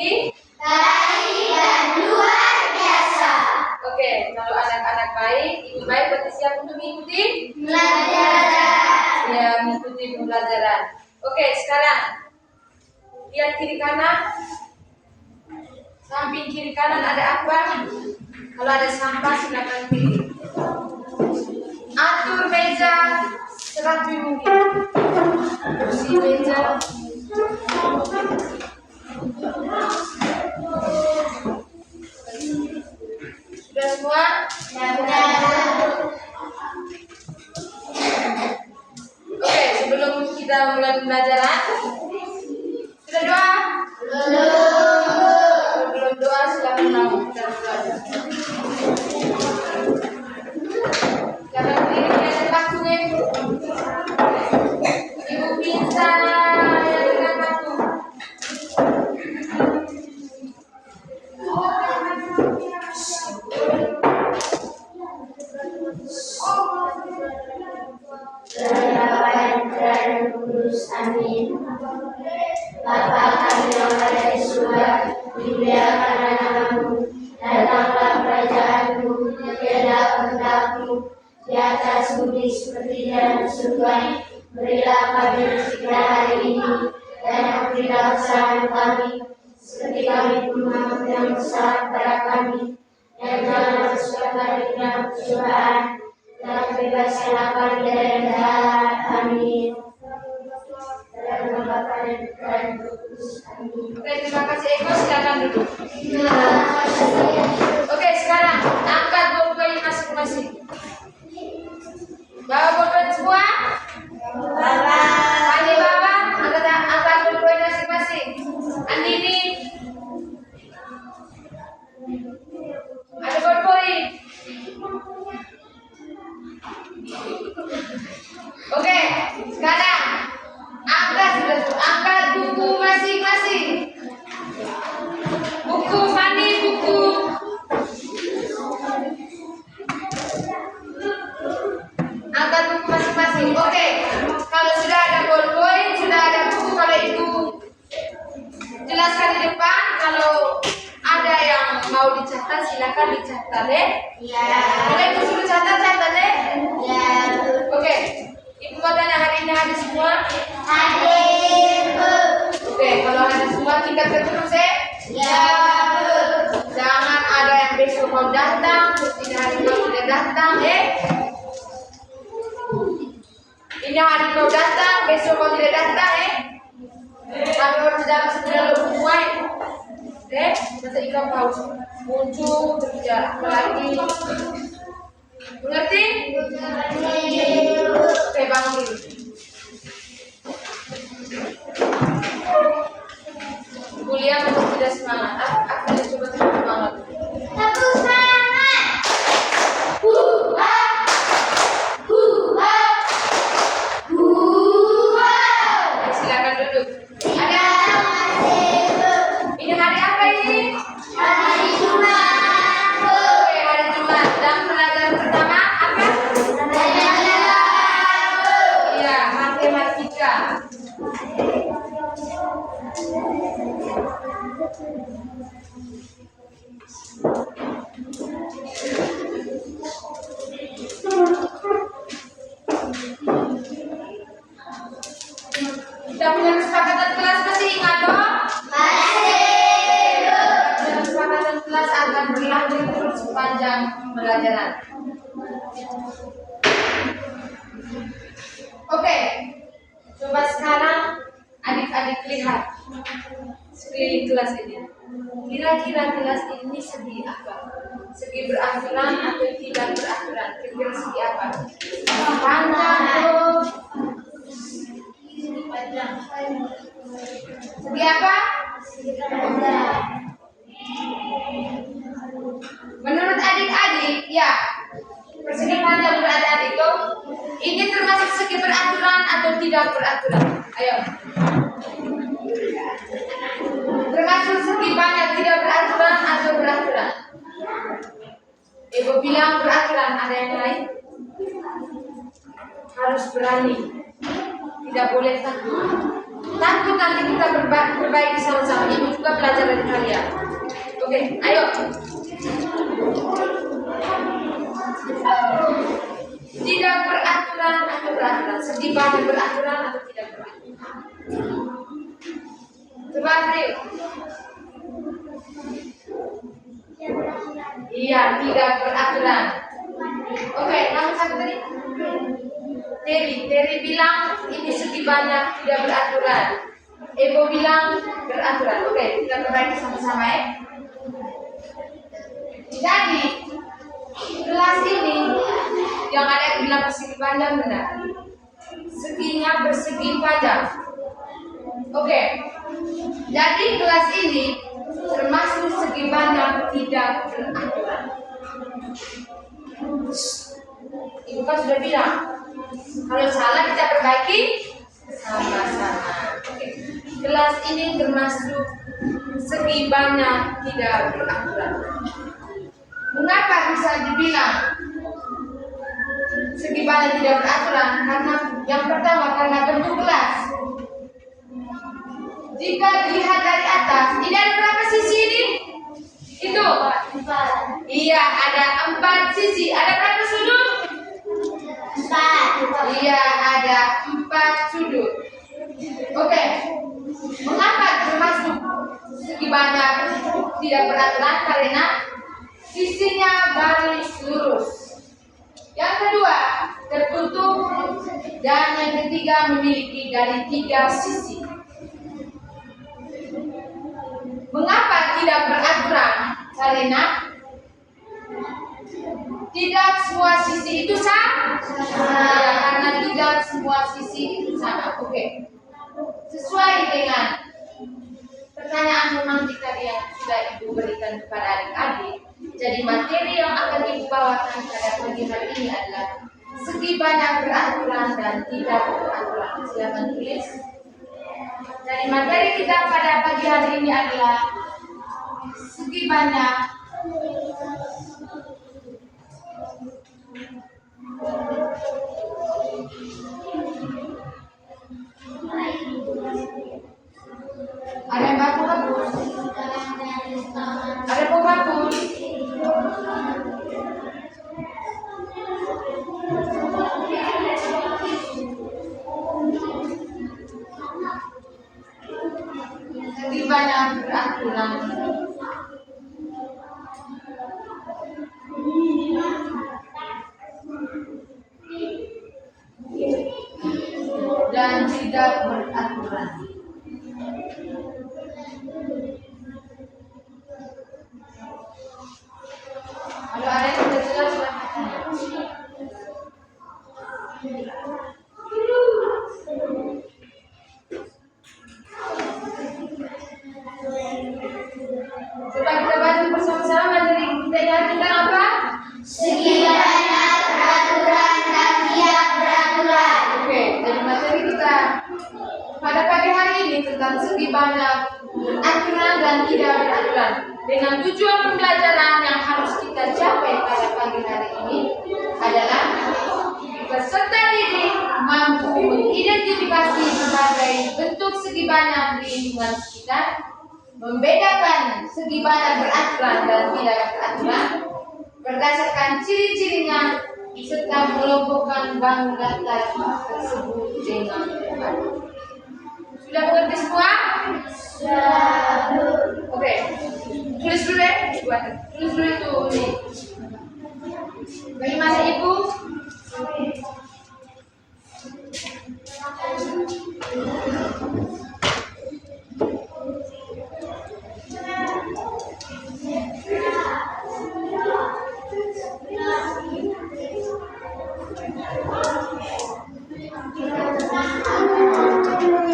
lebih baik dan luar biasa. Oke, kalau anak-anak baik, ibu baik berarti siap untuk mengikuti Pelajaran. ya, mengikuti pembelajaran. Oke, sekarang lihat kiri kanan. Samping kiri kanan ada apa? Kalau ada sampah silakan pilih. Atur meja serapi mungkin. Bersih meja. Sudah semua? Oke, sebelum kita mulai pembelajaran, sudah doa? Belum doa, silakan langsung kita doa. Jangan berdiri di atas waktunya. Ibu minta yang dengan waktu. Amin. Bapa kami yang ada di surga, dimuliakanlah namamu, datanglah kerajaanmu, tiada kehendak-Mu di atas bumi seperti di surga. Berilah kami rezeki kita hari ini, dan ampunilah kesalahan kami, seperti kami pun mengampuni yang bersalah kepada kami, dan janganlah masukkan kami ke dalam pencobaan, dan bebaskanlah kami dari yang jahat. Amin. Oke, terima kasih Eko, silakan duduk. Oke, sekarang angkat bolpen masing-masing. Bawa bolpen semua? Andi bawa, angkat bolpen masing-masing. Andini, ada bolpen. Oke, sekarang angkat buku masing-masing. Buku Fani, buku. Angkat buku masing-masing. Oke, kalau sudah ada bolpen, sudah ada buku, kalau ibu jelaskan di depan. Kalau ada yang mau dicatat, silakan dicatat deh. Ya. Kalau ibu suruh catat deh. Ya. Oke, ibu mau tanya hari ini ada semua? Hadir. Oke, kalau ada semua kita terus ya. Ya. Jangan ada yang besok mau datang, terus ini hari kau tidak datang ya. Ini hari kau datang, besok kau tidak datang ya. Kami harus dalam segera lebih baik. Oke, masa ikan paus muncul terus ya lagi. Mengerti? Oke, bangun dulu. Kuliah masih tidak semangat. Aku coba terus semangat. Tepuk semangat. Silakan duduk. Ada ini hari apa ini? Hari Jumat. Oke, hari Jumat. Dan pelajaran pertama apa? Iya, matematika. Kita punya kesepakatan kelas masih ingat dong? Kesepakatan kelas akan berlanjut terus sepanjang pembelajaran. Oke, coba sekarang adik-adik lihat sekeliling kelas ini. Kira-kira kelas ini segi apa? Segi beraturan atau tidak beraturan? Kira-kira segi apa? Panjang. Segi apa? Menurut adik-adik, ya, persegi panjang menurut adik-adik tuh, ini termasuk segi beraturan atau tidak beraturan? Ayo. Termasuk segi panjang tidak beraturan atau beraturan? Ibu bilang beraturan, ada yang lain? Harus berani, tidak boleh takut. Takut nanti kita perbaiki sama-sama. Ibu juga belajar dari kalian. Oke, ayo. Tidak beraturan atau beraturan. Segi badan beraturan atau tidak beraturan. Coba April. Iya, tidak beraturan. Oke, nama satu tadi. Terry bilang ini segi banyak tidak beraturan. Ebo bilang beraturan. Oke, kita perbaiki sama-sama ya. Jadi kelas ini yang ada bilang persegi panjang benar. Seginya persegi panjang. Oke. Jadi kelas ini termasuk segi banyak tidak beraturan. Ibu kan sudah bilang, kalau salah kita perbaiki sama-sama. Oke. Kelas ini termasuk segi banyak tidak beraturan. Mengapa bisa dibilang segi banyak tidak beraturan? Karena yang pertama karena bentuk kelas. Jika dilihat dari atas, ini ada berapa sisi ini? Itu. Iya, ada 4 sisi. Ada berapa sudut? 4. Iya, ada 4 sudut. Oke. Mengapa termasuk segi banyak tidak beraturan? Karena sisinya garis lurus. Yang kedua, tertutup. Dan yang ketiga, memiliki dari 3 sisi. Mengapa tidak beraturan? Karena tidak semua sisi itu sama. Ya, karena tidak semua sisi itu sama. Oke. Sesuai dengan pertanyaan nanti kalian sudah Ibu berikan kepada adik-adik. Jadi materi yang akan Ibu bawakan pada pagi hari ini adalah segi banyak beraturan dan tidak beraturan. Silakan tulis. Jadi materi kita pada pagi hari ini adalah segi banyak ada yang bagus? Ada yang bagus? Segi banyak beraturan. Dan tidak beraturan. Kalau ada yang tidak jelas silahkan. Coba kita baca bersama-sama materi kita yang tentang apa? Segi banyak beraturan dan tidak beraturan. Oke, jadi materi kita pada pagi hari ini tentang segi banyak beraturan dan tidak beraturan. Dengan tujuan pembelajaran yang harus kita capai pada pagi hari ini adalah peserta didik mampu mengidentifikasi berbagai bentuk segi banyak di lingkungan sekitar, membedakan segi banyak beraturan dan tidak beraturan berdasarkan ciri-cirinya, serta mengelompokkan bangun data tersebut dengan tepat. Sudah mengerti semua? Sudah. Oke. Tulis dulu ya. Tulis dulu itu nih. Bagaimana Ibu?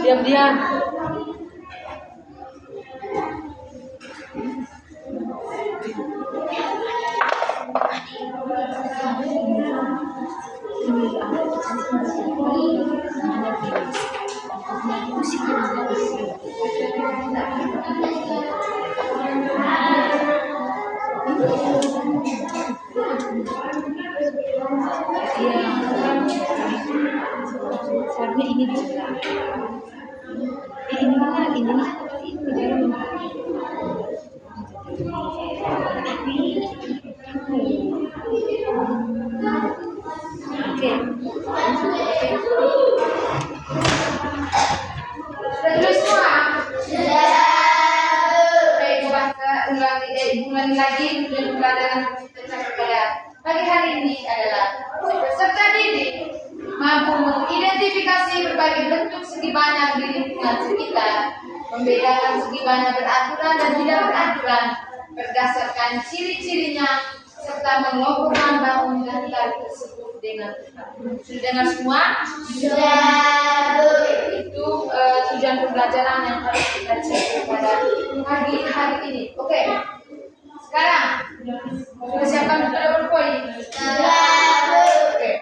Diam-diam. Karena ini di sebelah. Ini mana? Ini. Oke. Terus semua. Ulangi lagi pelajaran kita pada pagi hari ini adalah peserta didik mampu mengidentifikasi berbagai bentuk segi banyak di lingkungan sekitar, membedakan segi banyak beraturan dan tidak beraturan berdasarkan ciri-cirinya, serta mengelompokkan bangun dan tarik tersebut dengan tepat. Sudah dengar semua? Sudah. Itu tujuan pembelajaran yang harus kita cek pada pagi hari ini. Oke. Sekarang sudah siapkan buku double point? Oke.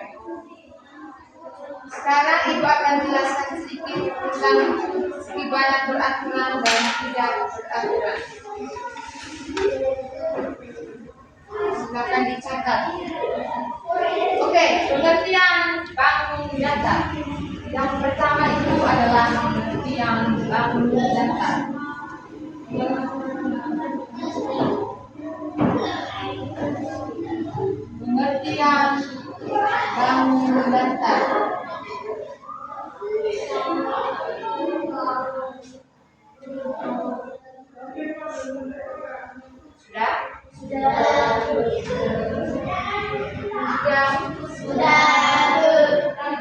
Sekarang Ibu akan jelaskan sedikit tentang segi banyak beraturan dan tidak beraturan. Silakan dicatat. Oke, pengertian bangun data. Yang pertama itu adalah pengertian bangun data. Pengertian bangun data. Sudah?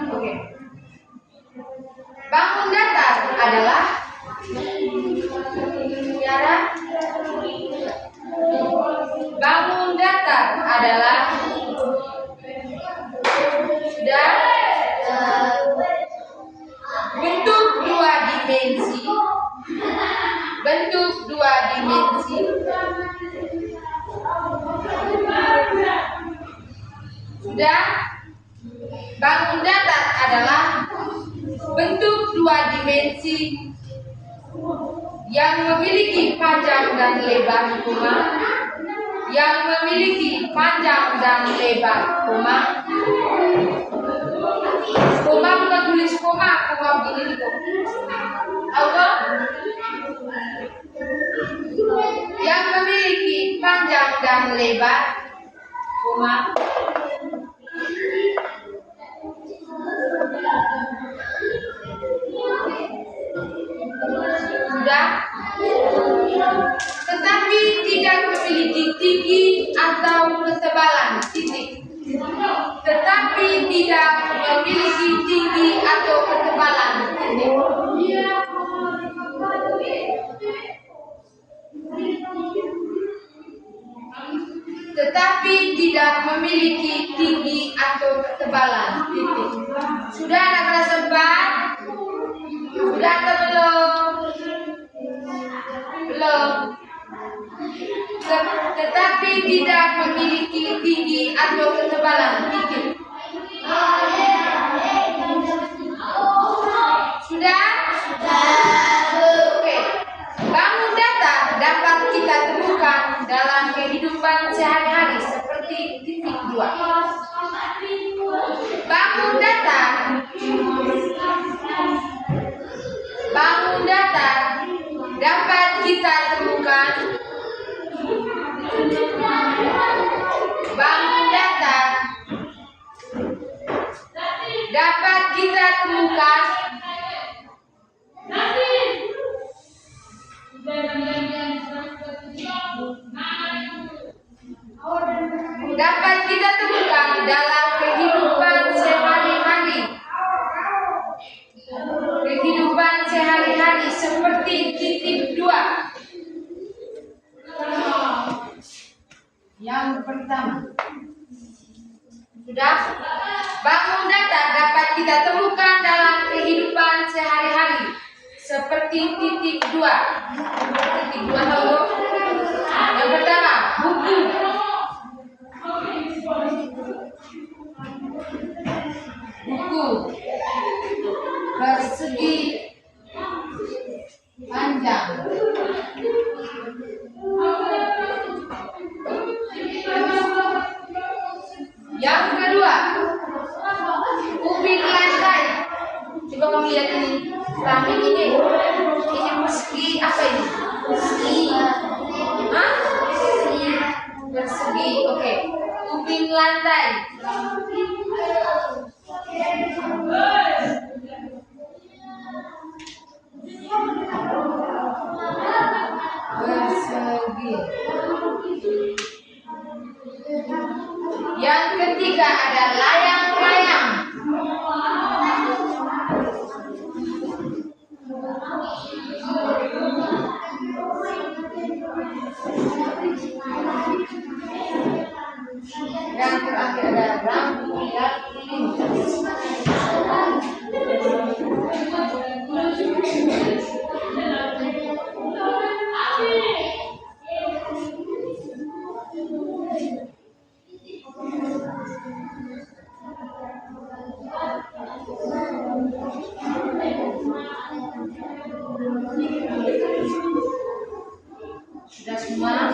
Oke. Bangun datar adalah bangun datar adalah bentuk dua dimensi sudah. Bangun datar adalah bentuk dua dimensi yang memiliki panjang dan lebar koma, koma bukan tulis koma begini tuh. Tahu toh? Yang memiliki panjang dan lebar koma. Sudah? Tetapi tidak memiliki tinggi atau ketebalan titik. Tetapi tidak memiliki tinggi atau ketebalan titik. Tetapi tidak memiliki tinggi atau ketebalan titik. Sudah ada kelas 4? Sudah atau belum? Belum. Tetapi tidak memiliki tinggi atau ketebalan titik. Sudah? Oke. Bangun data dapat kita temukan dalam kehidupan sehari-hari seperti titik 2. Bangun data dapat kita temukan dalam kehidupan sehari-hari seperti titik 2. Yang pertama, sudah. Bangun data dapat kita temukan dalam kehidupan sehari-hari seperti titik 2. Titik 2 tahu? Yang pertama, buku. Persegi panjang. Yang kedua, ubin lantai. Coba kamu lihat ini. Samping ini persegi apa ini? Hah? Persegi. Oke. Tubing lantai. Persegi. Yang ketiga ada layang-layang. Yang terakhir ada rambu lalu lintas. Sudah semua?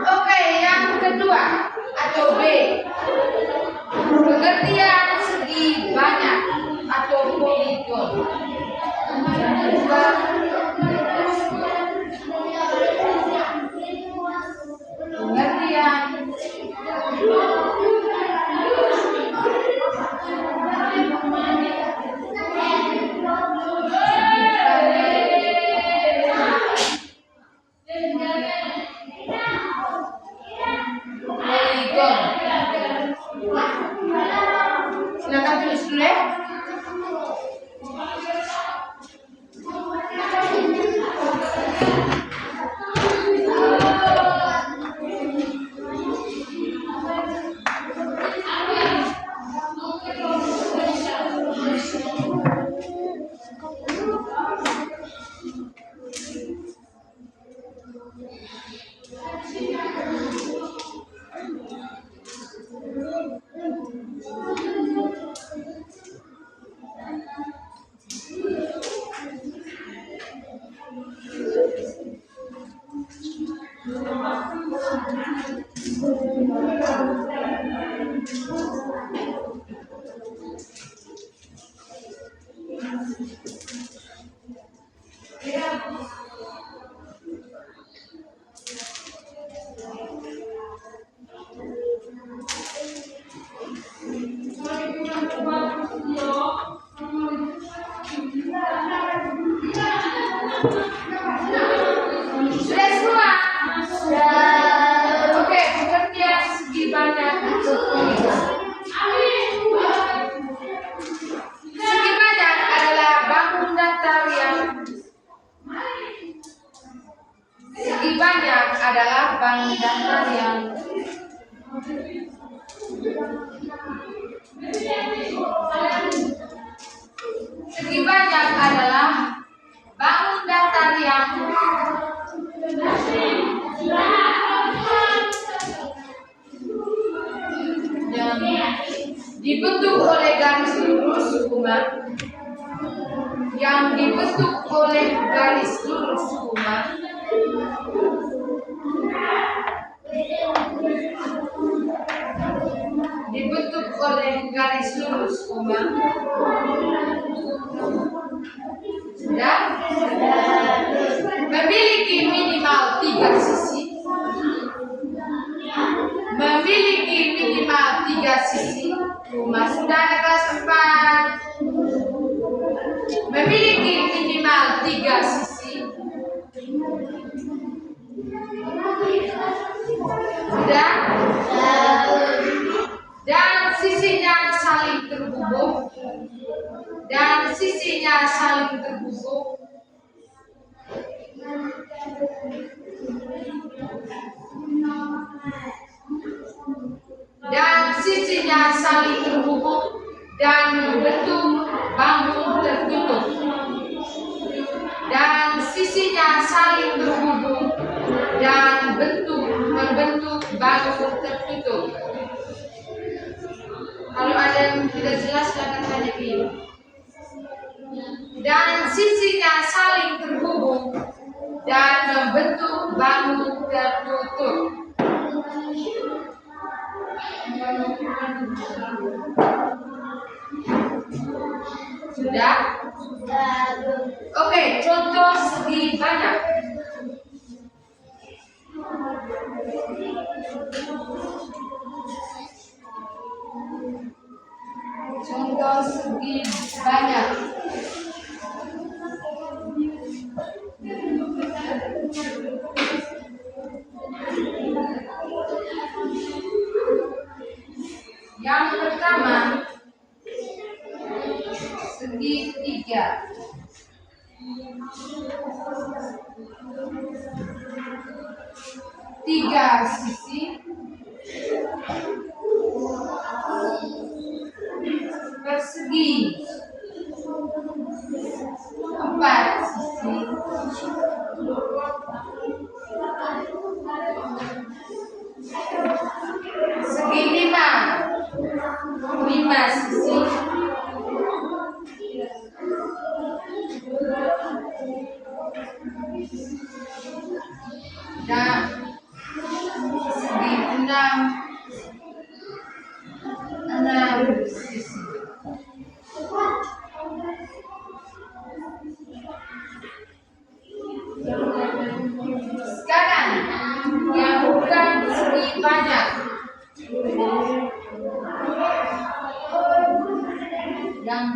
Oke, yang kedua atau B. Pengertian segi banyak atau poligon. Yang kedua, pengertian poligon. Silakan tulis dulu ya. Sudah semua? Oke, pengertian segi banyak atau poligon. Segi banyak adalah bangun datar yang segi banyak adalah bangun datar yang segi banyak adalah bangun datar yang dibentuk oleh garis lurus hukuman yang dibentuk oleh garis lurus hukuman dibentuk oleh garis lurus hukuman dan memiliki minimal 3 sisi, memiliki minimal 3 sisi. Rumah sudah ada kelas 4. Memiliki minimal 3 sisi. Sudah? Dan sisinya saling terhubung. Dan sisinya saling terhubung. Dan sisinya saling terhubung dan membentuk bangun tertutup. Dan sisinya saling terhubung dan membentuk bangun tertutup. Kalau ada yang tidak jelas silakan tanya Ibu. Dan sisinya saling terhubung dan membentuk bangun tertutup. Sudah? Oke, contoh segi banyak. Contoh segi banyak. Yang pertama, segitiga. Tiga sisi persegi. Empat sisi segi lima. Lima sisi dan segi enam. Enam sisi. Sekarang yang bukan segi banyak. Yang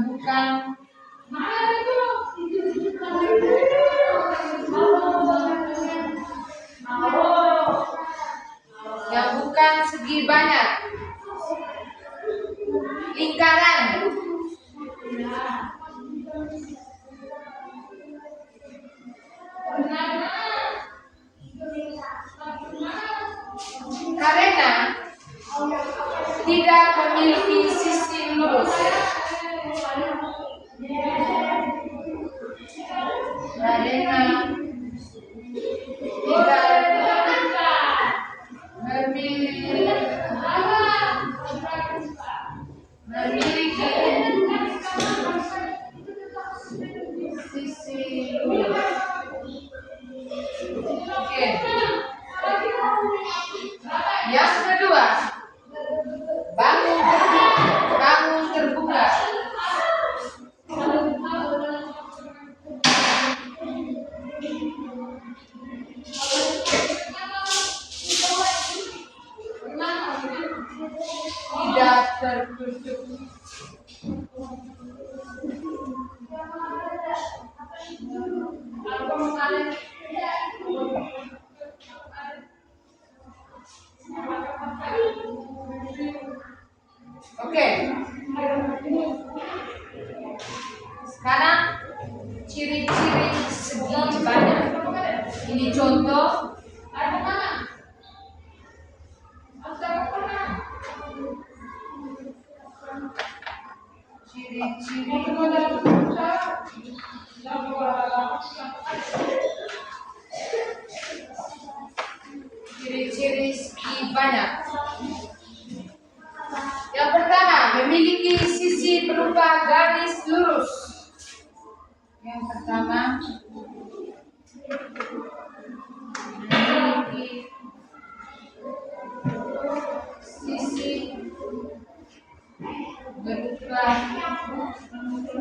bukan segi banyak. Lingkaran. Karena tidak memiliki sisi lurus. Karena memiliki sisi lurus. Oke. Yang kedua, bangun terbuka. Tidak tertutup. Oke. Sekarang ciri-ciri segi banyak. Ini contoh. Ciri-ciri segi banyak. Yang pertama, memiliki sisi berupa garis lurus. Yang pertama, memiliki sisi berupa garis lurus.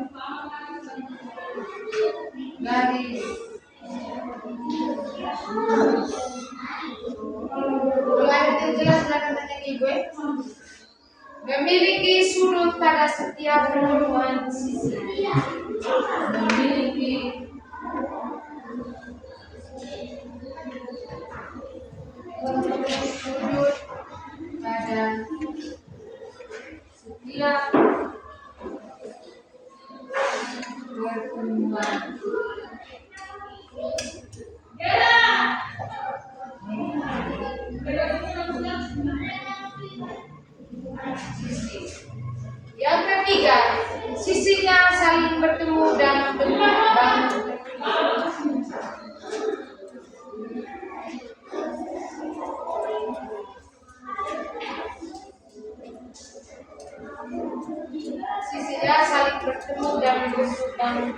Kalau ada yang jelas silakan tanya ke ibu. Memiliki sudut pada setiap pertemuan sisi. Memiliki sudut pada setiap pertemuan sisi. Yang ketiga, sisinya saling bertemu dan membentuk bangun. Sisinya saling bertemu dan membentuk bangun.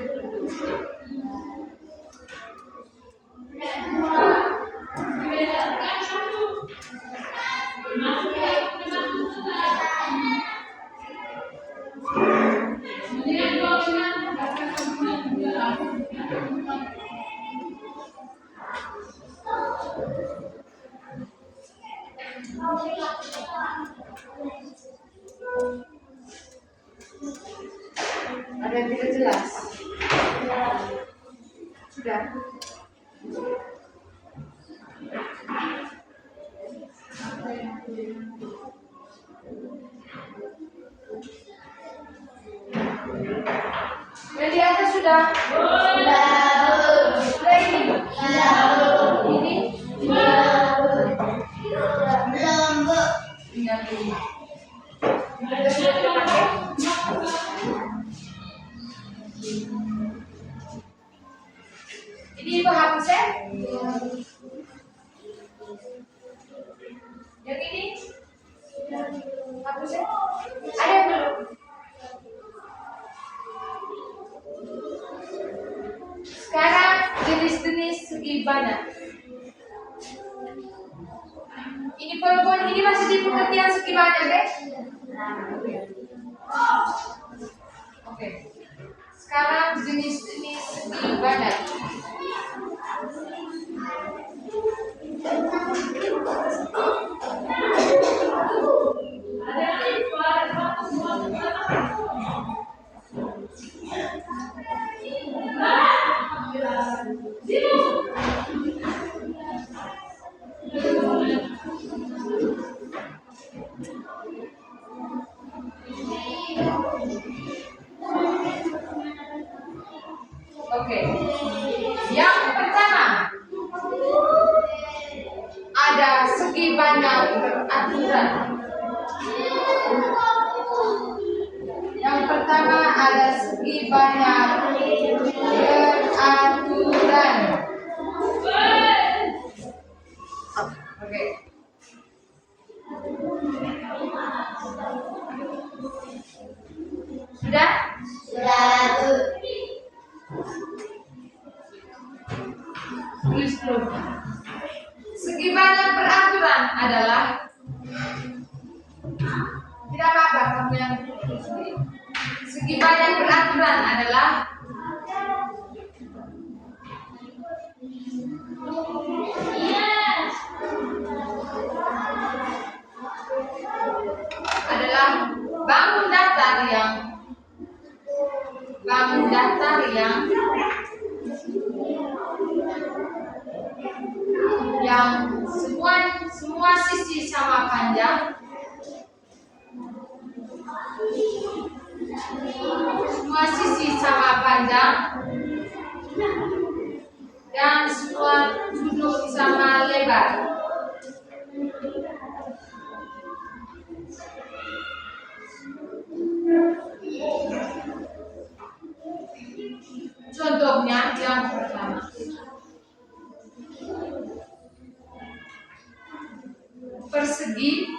Ada yang tidak jelas? Sudah. Yang di atas sudah? Sudah ini? Ini? Tinggal ini. Kita sudah dipakai? Ini ibu hapus ya? Yang ini? Hapus ya? Ada yang belum? Sekarang jenis-jenis segi banyak. Ini poin-poin ini masih di pengertian segi banyak, guys? Oke. Sekarang jenis-jenis segi banyak. Oke. Yang pertama ada segi banyak beraturan. Yang pertama ada segi banyak beraturan. Oke. Sudah? Tulis dulu. Segi banyak beraturan adalah tidak apa-apa kamu yang tulis. Segi banyak beraturan adalah bangun datar yang semua sisi sama panjang, semua sisi sama panjang dan semua sudut sama lebar. Contohnya yang pertama, persegi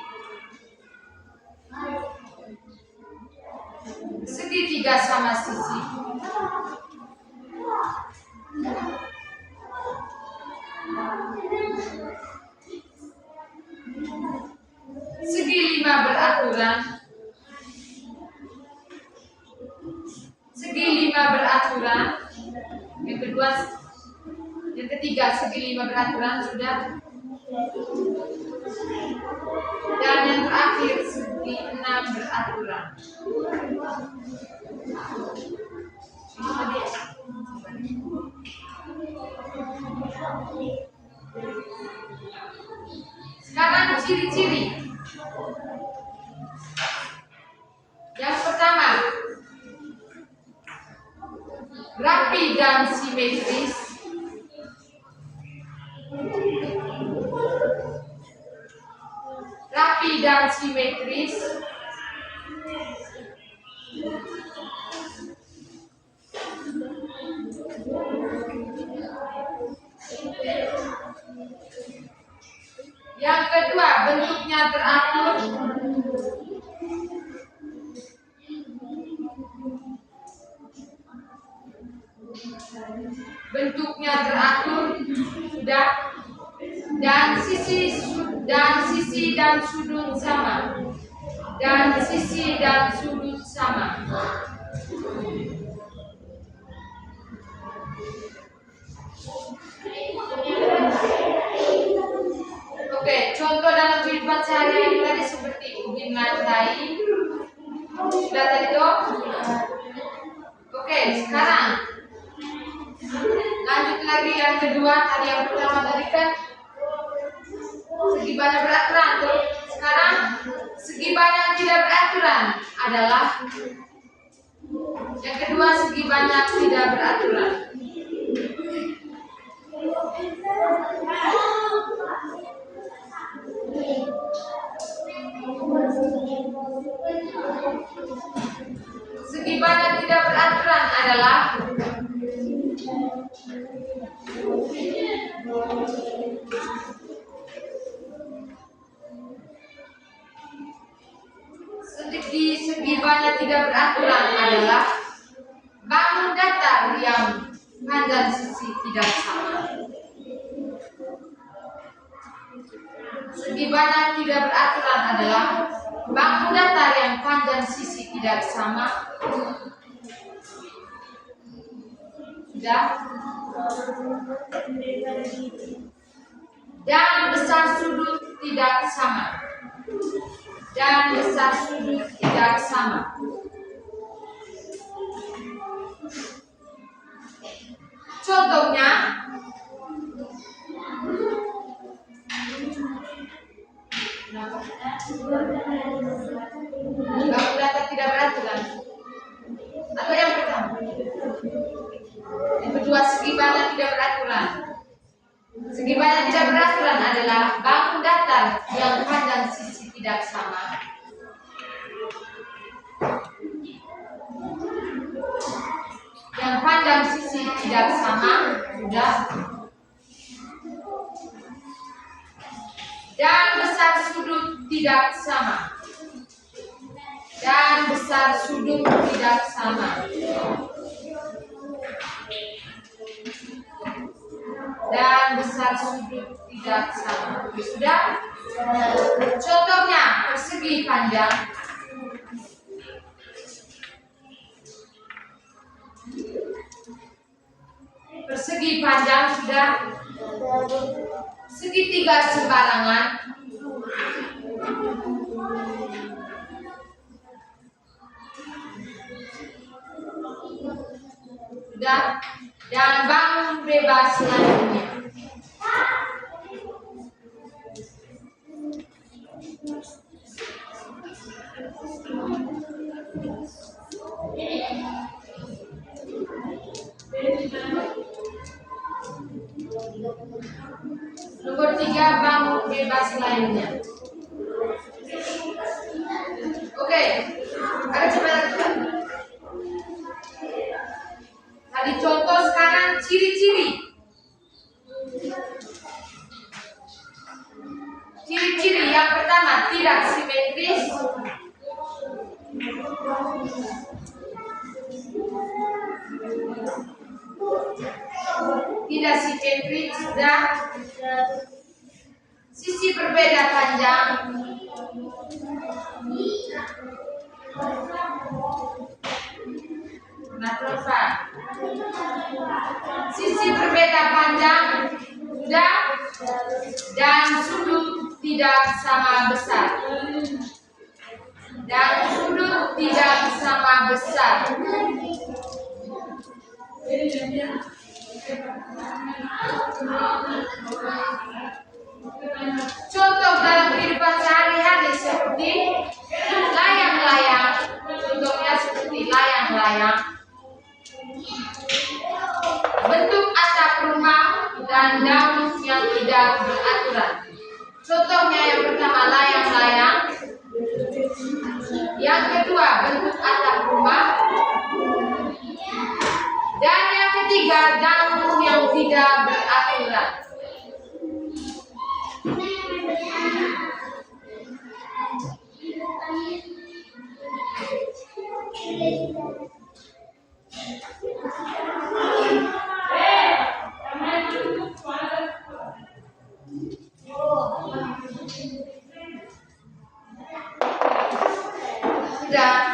segitiga sama sisi, segi lima beraturan, segi lima beraturan. Yang kedua, yang ketiga segi lima beraturan sudah. Dan yang terakhir segi enam beraturan. Sekarang ciri-ciri. Yang pertama, rapi dan simetris. Rapi dan simetris. Yang kedua, bentuknya teratur. Bentuknya teratur sudah, dan sisi dan sudut sama. Dan sisi dan sudut sama. Oke, contoh dalam kehidupan sehari-hari tadi seperti ubin lantai. Sudah tadi toh? dari yang kedua, tadi yang pertama tadi kan segi banyak beraturan tuh. Sekarang segi banyak tidak beraturan adalah yang kedua, segi banyak tidak beraturan. Segi banyak tidak beraturan adalah segi banyak tidak beraturan adalah bangun datar yang panjang sisi tidak sama. Segi banyak tidak beraturan adalah bangun datar yang panjang sisi tidak sama. Sudah. Dan besar sudut tidak sama. Dan besar sudut tidak sama. Contohnya, bangun datar tidak beraturan. Atau yang pertama, yang kedua, segi banyak tidak beraturan. Segi banyak tidak beraturan adalah bangun datar yang panjang sisi tidak sama. Yang panjang sisi tidak sama, sudah. Dan besar sudut tidak sama. Dan besar sudut tidak sama. Dan besar sudut tidak sama. Sudah? Contohnya, persegi panjang. Persegi panjang sudah. Segitiga sembarangan. Sudah. Dan bangun bebas lainnya. Nomor 3, bangun bebas lainnya. Oke, ada coba tadi contoh, sekarang ciri-ciri. Ciri-ciri yang pertama, tidak simetris. Tidak simetris dan sisi berbeda panjang. Kenapa? Sisi berbeda panjang, sudah. Dan sudut tidak sama besar. Dan sudut tidak sama besar. Contoh dalam kehidupan sehari-hari seperti layang-layang. Contohnya seperti layang-layang. Bentuk atap rumah dan daun yang tidak beraturan. Contohnya yang pertama, layang-layang. Yang kedua, bentuk atap rumah. Dan yang ketiga, daun yang tidak beraturan. Sudah.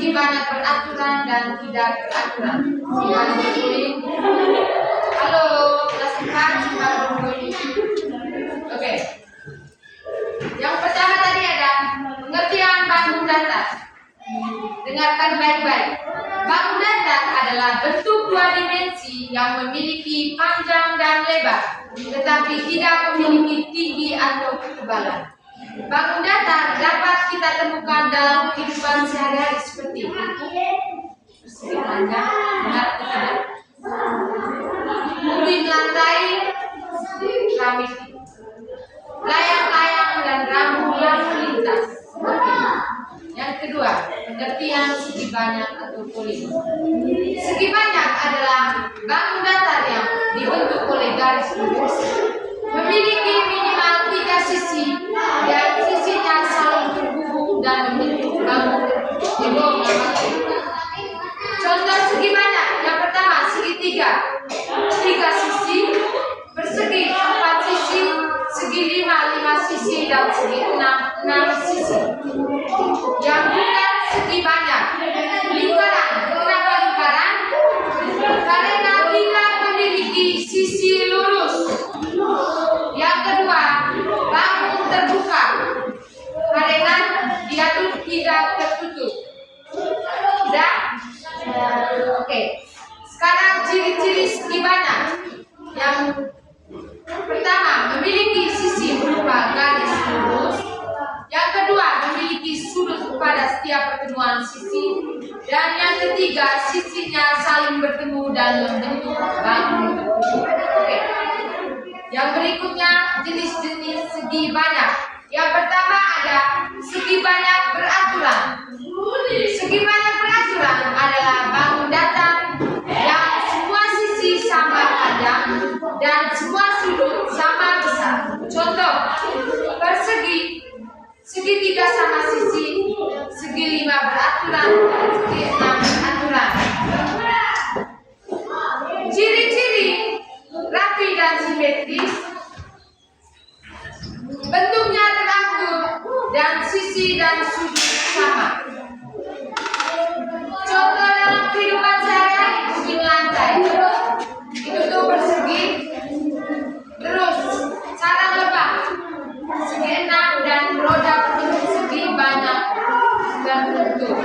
segi banyak beraturan dan tidak beraturan. Silakan berpoin. Halo, kelas 4, silakan berpoin. Oke. Yang pertama tadi ada pengertian bangun datar. Dengarkan baik-baik. Bangun datar adalah bentuk dua dimensi yang memiliki panjang dan lebar, tetapi tidak memiliki tinggi atau ketebalan. Bangun datar dapat kita temukan dalam kehidupan sehari-hari seperti persegi panjang, benar tidak? Ubin lantai, keramik, layang-layang dan rambu lalu lintas. Yang kedua, pengertian segi banyak atau polik. Segi banyak adalah bangun datar yang dibentuk oleh garis lurus, memiliki minimal 3 sisi dan sisinya saling terhubung dan membentuk bangun gedung yang baku. Contoh segi banyak, yang pertama segitiga, 3 sisi, persegi 4 sisi, segi 5 sisi, dan segi 6 sisi. Yang bukan segi banyak, lingkaran. Kenapa lingkaran? Karena tidak memiliki sisi lurus. Yang kedua, bangun terbuka karena dia tuh tidak tertutup. Sudah? Oke. Sekarang ciri-ciri segi banyak. Yang pertama, memiliki sisi berupa garis lurus. Yang kedua, memiliki sudut pada setiap pertemuan sisi. Dan yang ketiga, sisinya saling bertemu dan membentuk bangun. Oke. Yang berikutnya, jenis-jenis segi banyak. Yang pertama ada segi banyak beraturan. Segi banyak beraturan adalah bangun datar yang semua sisi sama panjang dan semua sudut sama besar. Contoh, persegi, segitiga sama sisi, segi 5 beraturan, segi 6 beraturan. Ciri-ciri rapi dan simetris, bentuknya teratur dan sisi dan sudut sama. Contoh dalam kehidupan sehari-hari, ubin lantai itu tuh persegi, terus sarang lebah segi 6 dan roda berbentuk segi banyak berbentuk.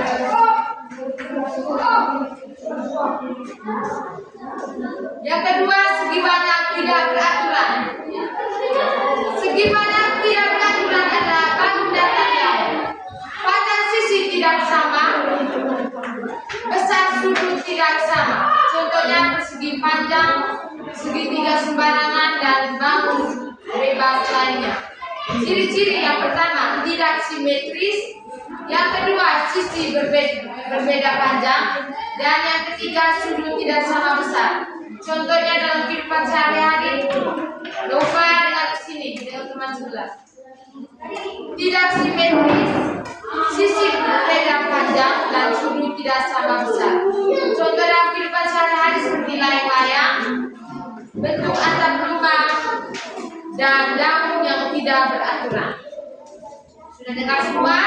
Yang kedua, segi banyak tidak beraturan. Segi banyak tidak beraturan adalah bangun datar yang panjang sisi tidak sama, besar sudut tidak sama. Contohnya persegi panjang, segitiga sembarangan, dan bangun bebas lainnya. Ciri-ciri yang pertama, tidak simetris. Yang kedua, sisi berbeda panjang. Dan yang ketiga, sudut tidak sama besar. Contohnya dalam kehidupan sehari-hari, Nova dengan kesini dengan teman sebelah. Tidak simetris, sisi berbeda panjang dan sudut tidak sama besar. Contoh dalam kehidupan sehari-hari seperti layang-layang, bentuk atap rumah, dan daun yang tidak beraturan. Sudah dengar semua?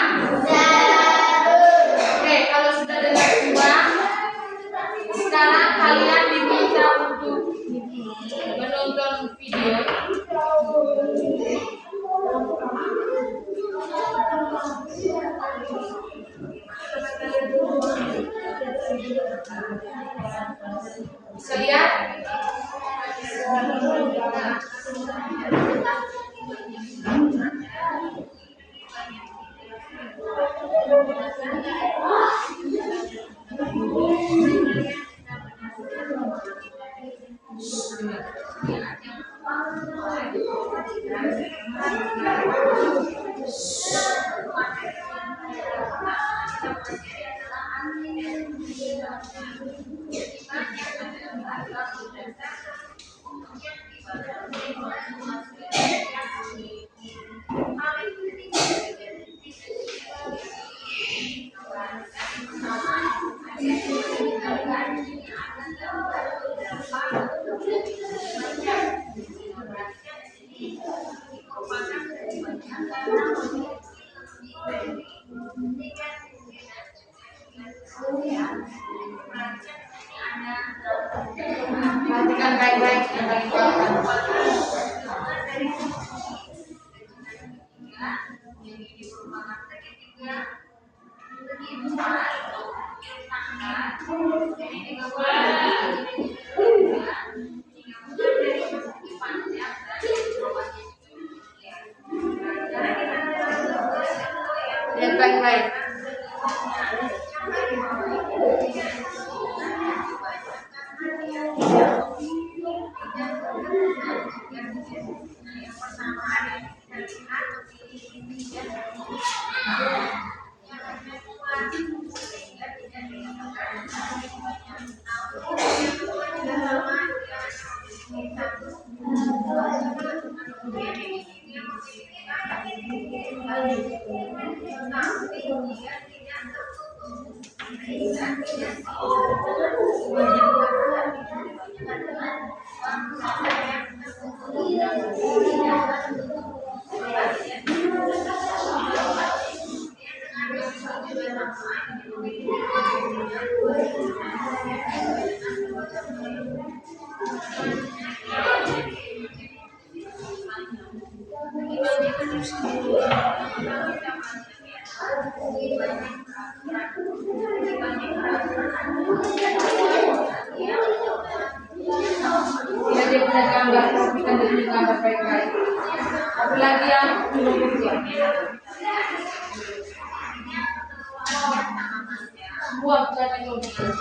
Oke, kalau sudah dengar semua, sekarang kalian diminta untuk menonton video. Bisa lihat? Dengarkan baik-baik yang kami bawakan. Lihat baik-baik. Ya, dia punya gambar, perhatikan dia punya gambar baik-baik. Apa lagi yang belum berbuat? Buat kata belum berbuat.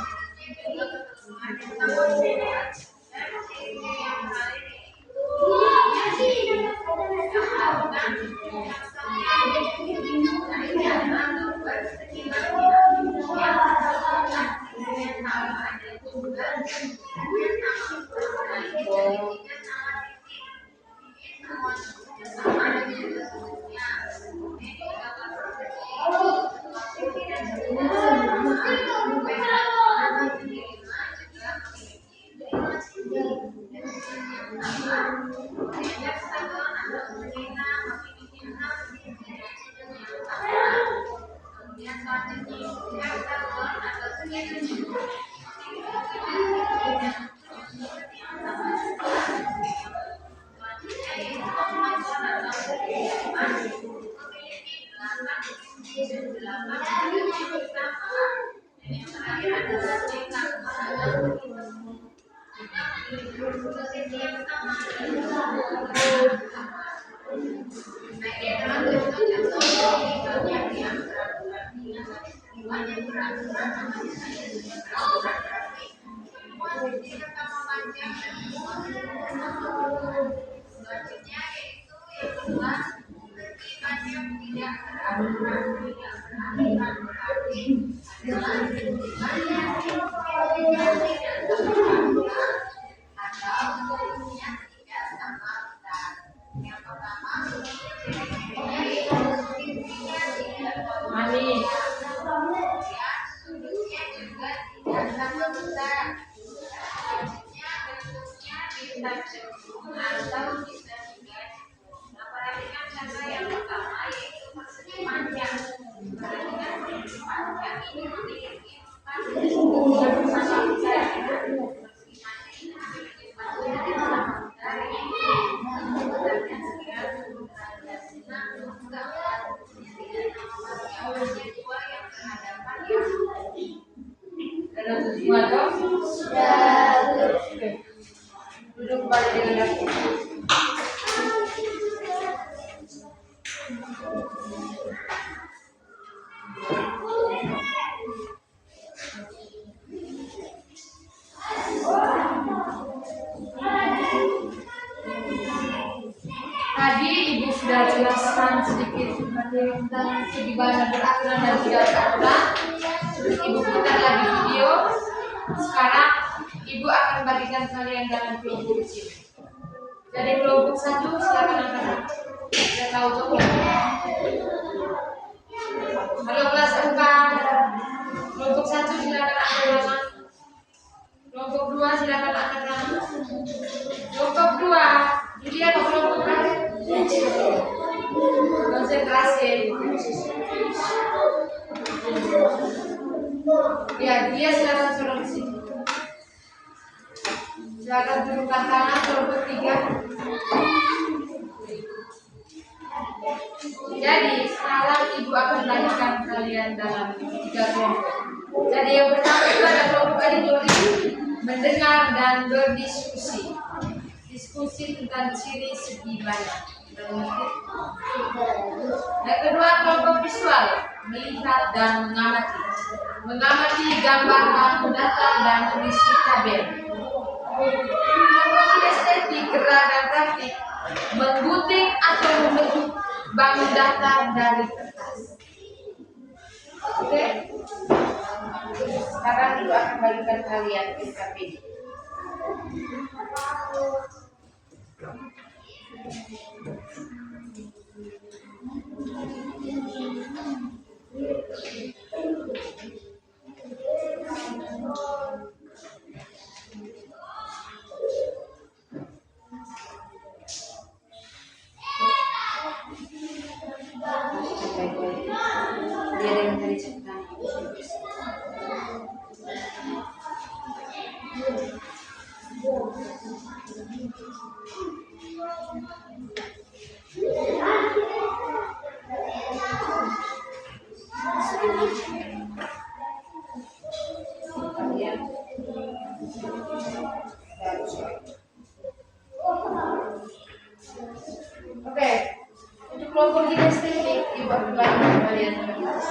Manis. Ada semua toh? Oke. Duduk kembali dengan dapur. Tadi Ibu sudah jelaskan sedikit tentang segi bahan beraturan dan tidak beraturan. Ibu putar lagi video. Sekarang Ibu akan bagikan kalian dalam kelompok kecil. Jadi kelompok 1 silakan anak-anak. Sudah tahu tuh. Halo kelas 4. Kelompok 1 silakan anak-anak. Kelompok 2 silakan anak-anak. Kelompok 2 dilihat kelompok berapa? Konsentrasi. Ya, dia silakan suruh ke sini. Silakan turunkan tangan kelompok 3. Jadi sekarang ibu akan bagikan kalian dalam 3 kelompok. Jadi yang pertama itu ada kelompok auditori, mendengar dan berdiskusi. Diskusi tentang ciri segi banyak. Yang kedua kelompok visual, melihat dan mengamati. Mengamati gambar bank data dan mengisi tabel. Kelompok kinestetik, gerak dan praktik, menggunting atau membentuk bank data dari kertas. Oke. Sekarang ibu akan bagikan kalian SKPD. Dia yang dari cerita. Oke, untuk kelompok kinestetik ibu akan bagikan kalian kertas.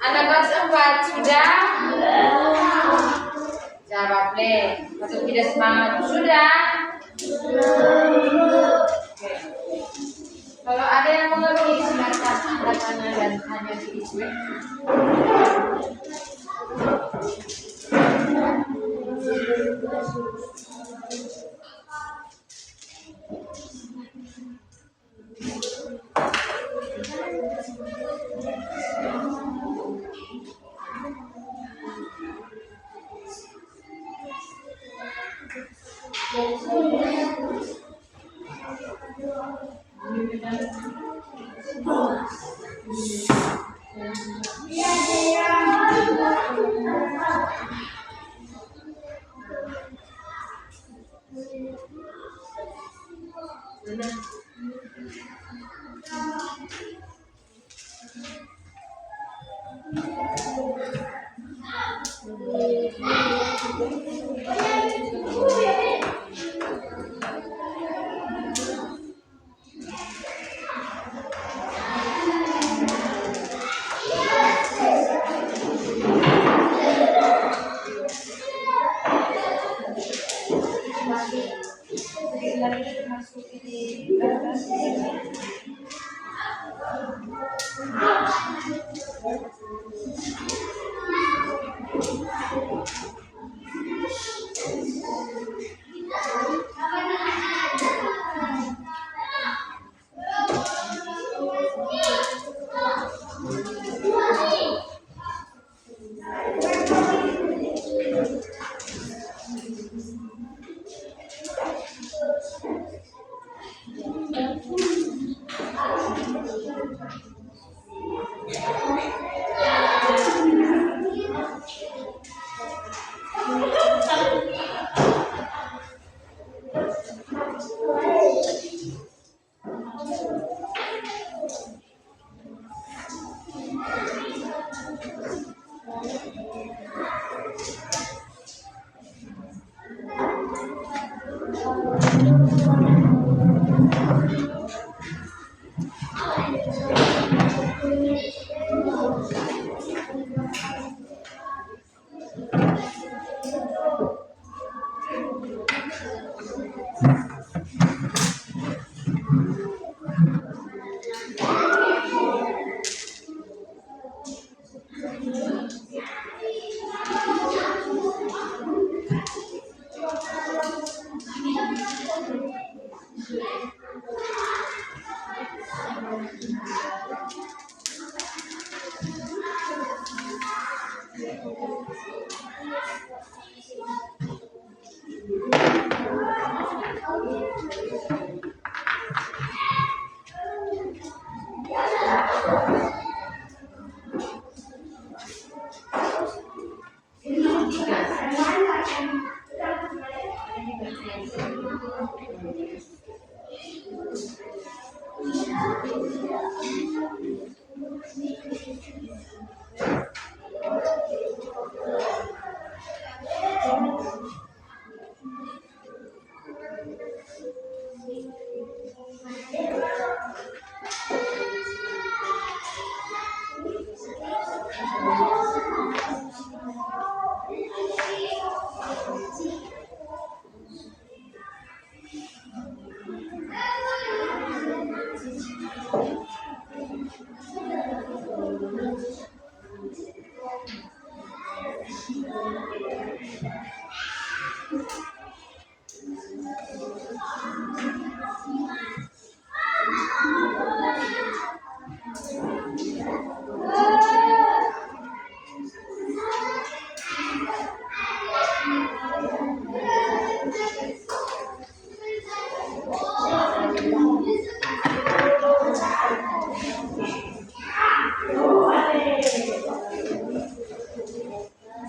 Anak kelas 4 sudah? Jawab Le. Masuk tidak semangat sudah. Oke. Kalau ada yang mengerti silakan angkat tangan dan hanya diisi.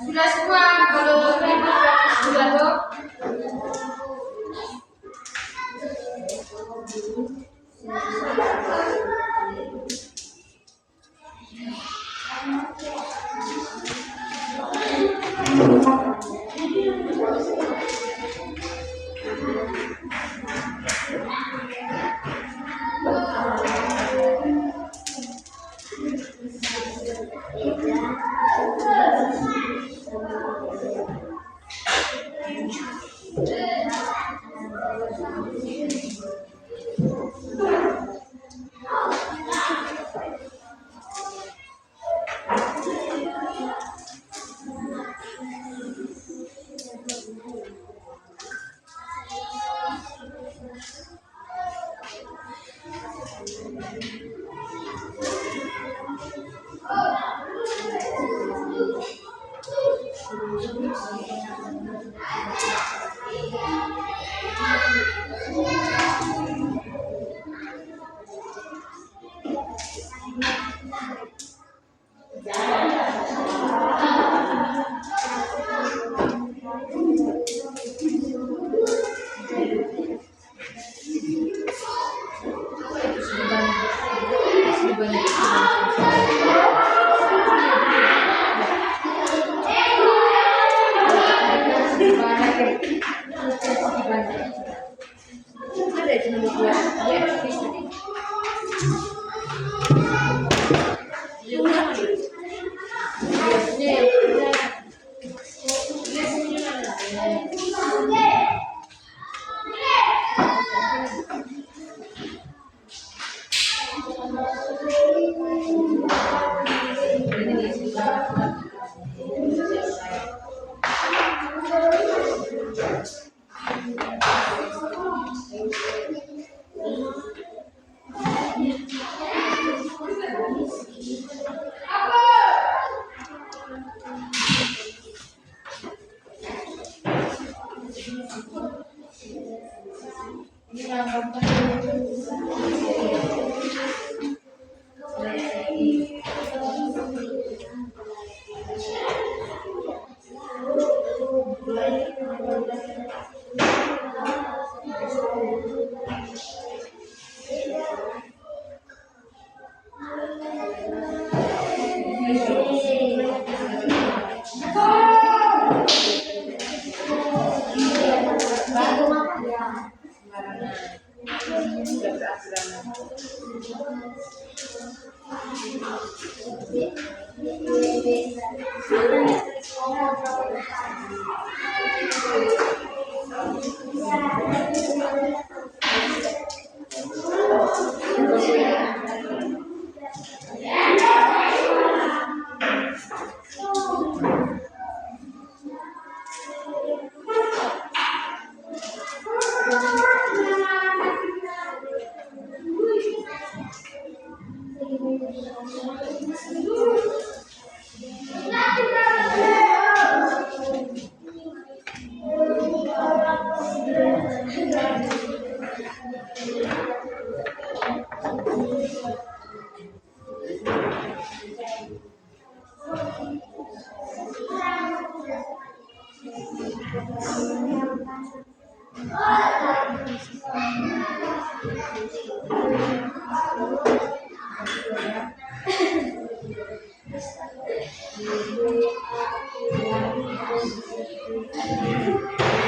Sudah semua kalau sudah tuh.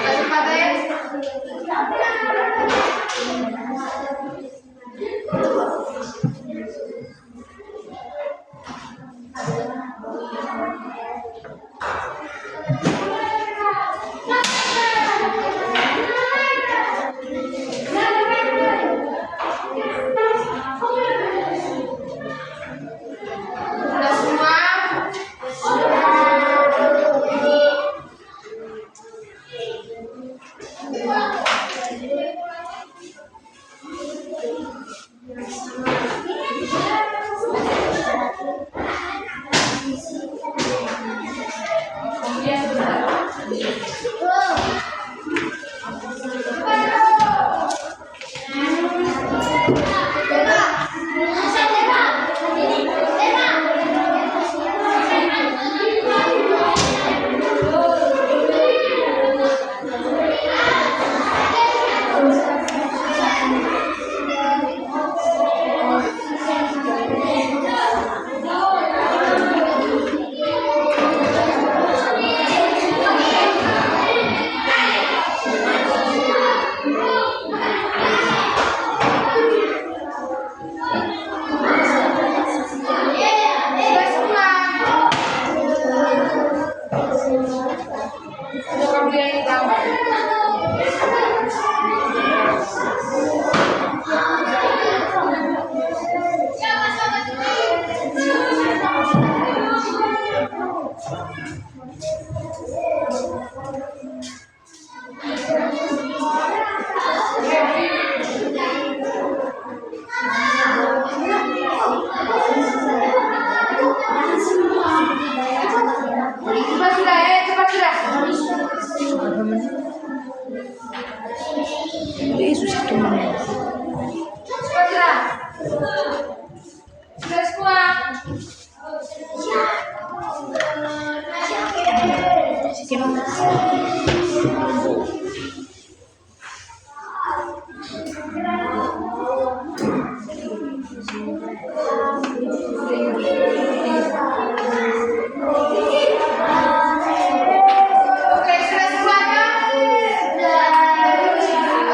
Kasih pakai. Sudah semua? Kemudian sudah semua? Sudah kamu yang ditambah. Cepat sudah ya, cepat sudah. Susah teman. Cepat sudah. Sudah semua? Oke, sudah semuanya?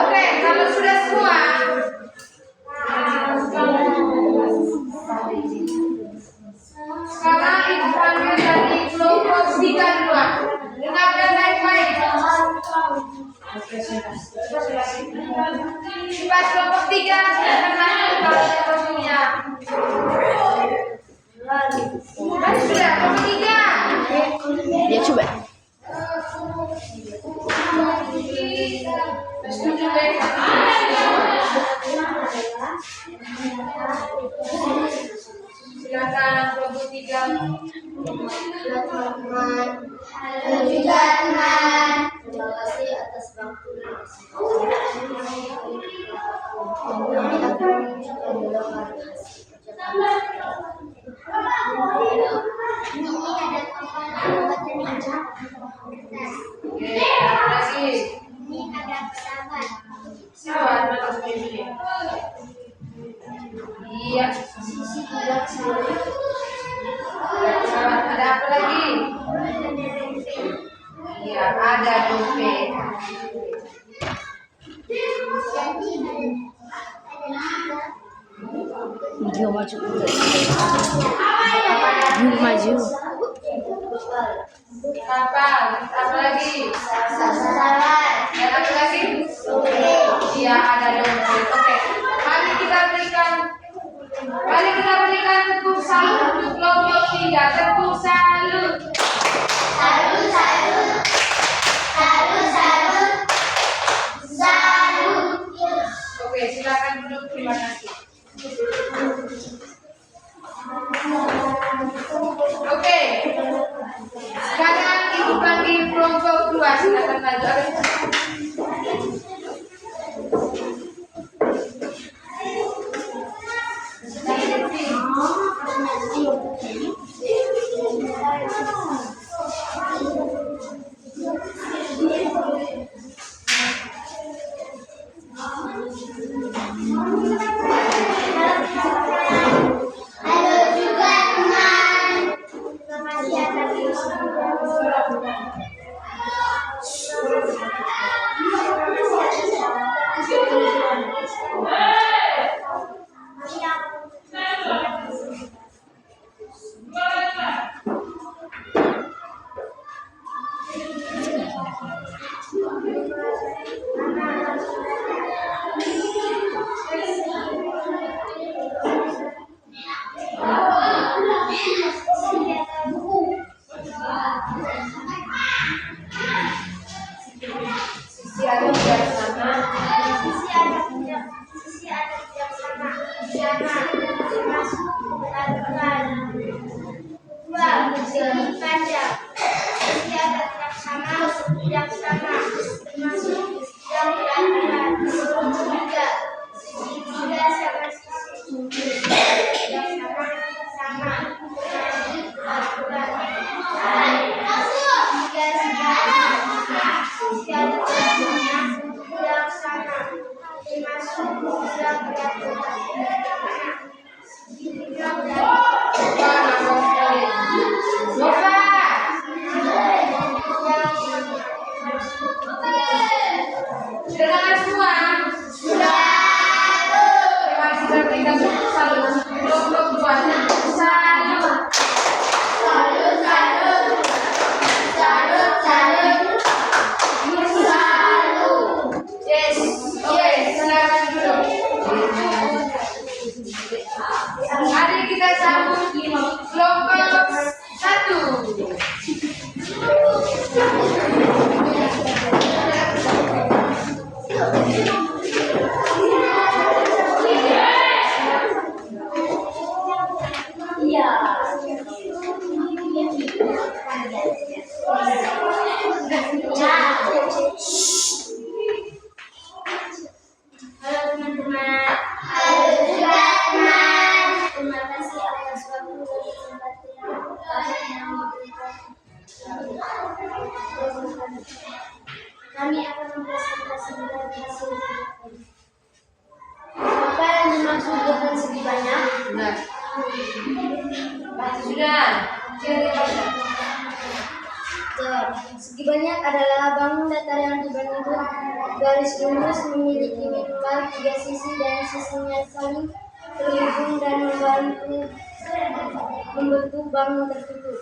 Oke, kalau sudah semua, sekarang ibu panggil dari kelompok 3 dua. Dengarkan baik-baik. Pas kelompok 3 sudah termasuk kalau posisinya. Sudah kelompok 3. Ya coba. Setuju, baik. Silakan kelompok 3. Halo juga teman. Terima kasih atas waktunya. Oke, terima kasih. Ini ada pesawat. Pesawat, mana ini? Iya. Pesawat, ada apa lagi? Iya, ada dompet. Video maju. Video maju. Kapal. Apa lagi? Pesawat. Dan apa lagi? Iya, ada dompet. Oke. Mari kita berikan tepuk salut untuk kelompok 3. Tepuk salut. Salut, salut. Salut, salut. Salut. Oke, silakan duduk. Terima kasih. Oke. Sekarang Ibu panggil kelompok 2. Silakan maju. Halo juga teman. Selamat Sisi ada bijaksana. Sisi ada bijaksana. Termasuk peraturan. 2. Sisi panjang. Sisi ada bijaksana. Termasuk yang peraturan. 3. Sisi tiga sama sisi bijaksana sama termasuk peraturan. Dengar semua. Sudah. Terima kasih sudah berikan tepuk salut untuk kelompok 2. Salut. Salut, salut. Salut, salut. Salut. Yes. Oke, silakan duduk. Mari kita sambut kelompok 1. Iya. Halo teman-teman. Halo juga teman. Terima kasih atas waktu dan kesempatan yang diberikan. Kami akan mempresentasikan hasil kegiatan. Apa yang dimaksud dengan segi banyak? Benar. Sudah. Segi banyak adalah bangun datar yang dibentuk garis lurus memiliki minimal 3 sisi dan sisinya saling terhubung dan membentuk bangun tertutup.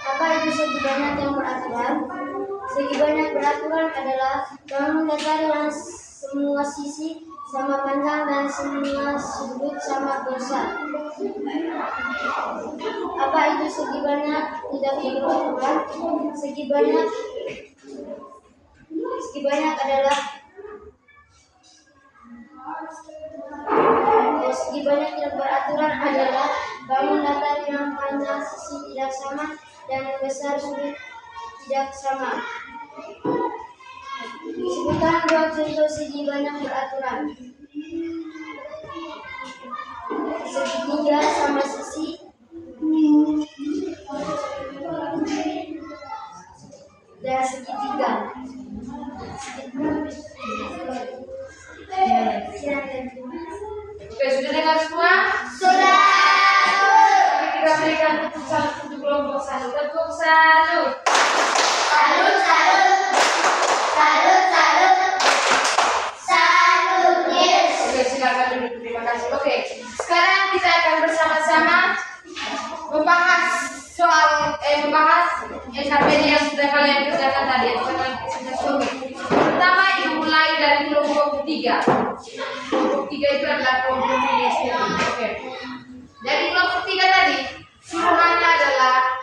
Apa itu segi banyak yang beraturan? Segi banyak beraturan adalah bangun datar yang semua sisi sama panjang dan semua sudut sama besar. Apa itu segi banyak tidak beraturan? Segi banyak adalah tidak beraturan adalah bangun datar yang panjang sisi tidak sama dan besar sudut tidak sama. Sebutkan 2 contoh segi banyak beraturan. Segitiga sama sisi dan segitiga. Oke, sudah dengar semua? Sudah. Mari kita berikan tepuk salut untuk kelompok 1. Tepuk salut. Salut, salut. Salut, salut. Salut, yes. Oke, silakan duduk. Terima kasih. Oke, sekarang kita akan bersama-sama membahas soal membahas SHPD yang sudah kalian kerjakan tadi. Pertama, ibu mulai dari kelompok 3. Kelompok 3 itu adalah kelompok ini. Oke. Dari kelompok 3 tadi, suruhannya adalah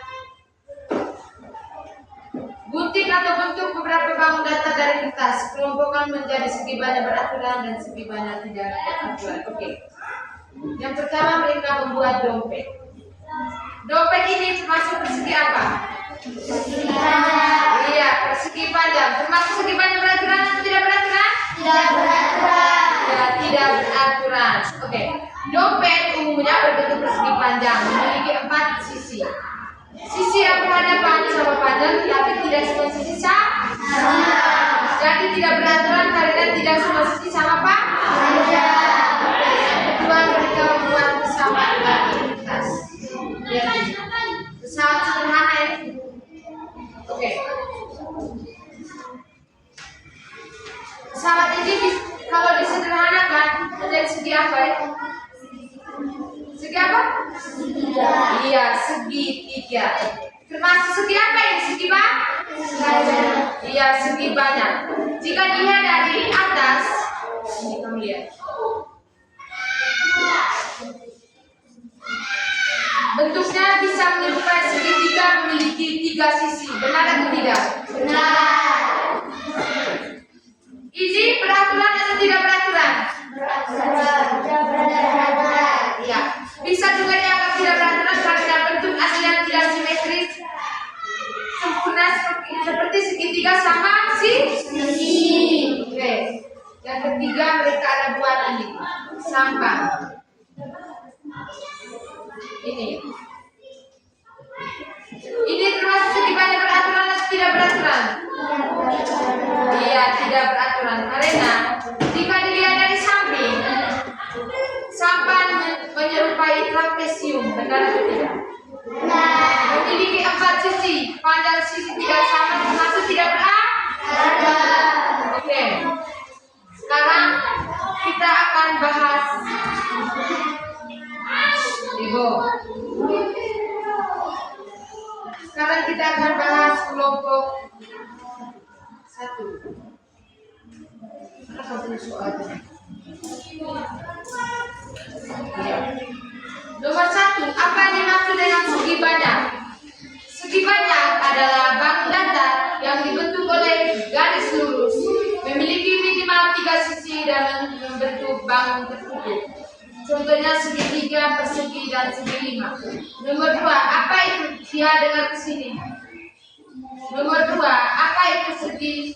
gunting atau bentuk beberapa bangun data dari kertas. Kelompokkan menjadi segi banyak beraturan dan segi banyak tidak beraturan. Oke. Yang pertama, mereka membuat dompet. Dompet ini termasuk persegi apa? Persegi panjang. Iya, persegi panjang. Termasuk segi banyak beraturan atau tidak beraturan? Tidak beraturan. Ya, tidak beraturan. Oke. Dompet umumnya berbentuk persegi panjang, memiliki 4 sisi. Sisi yang berhadapan sama panjang, tapi tidak semua sisi sama. Jadi tidak beraturan karena tidak semua sisi sama panjang. Yang kedua, mereka membuat pesawat aktivitas. Ya, pesawat sederhana ya. Oke. Pesawat ini kalau disederhanakan menjadi segi apa ya? Segi apa? Segitiga. Iya, segitiga. Termasuk segi apa ini? Segi banyak. Iya, segi banyak. Jika dilihat dari atas, ini kamu lihat. Bentuknya bisa menyerupai segitiga memiliki 3 sisi. Benar atau tidak? Benar. Ini beraturan atau tidak beraturan? Beraturan. Iya. Bisa juga dianggap tidak beraturan karena bentuk asli yang tidak simetris, sempurna seperti segitiga sama sisi. Oke. Yang ketiga, mereka ada buat ini sampah. Ini termasuk segi banyak beraturan atau tidak beraturan? Iya, tidak beraturan karena jika dilihat dari samping, sampah menyerupai trapesium, benar atau tidak? Memiliki 4 sisi, panjang sisi tidak sama, termasuk tidak beraturan. Oke. Sekarang kita akan bahas Ibu. Sekarang kita akan bahas kelompok 1. Apa soalnya? Ya. Nomor 1, apa yang dimaksud dengan segi banyak? Segi banyak adalah bangun datar yang dibentuk oleh garis lurus, memiliki minimal 3 sisi dan membentuk bangun tertutup. Contohnya segitiga, persegi, dan segi 5. Nomor 2, apa itu? Dia dengar ke sini. Nomor 2, apa itu segi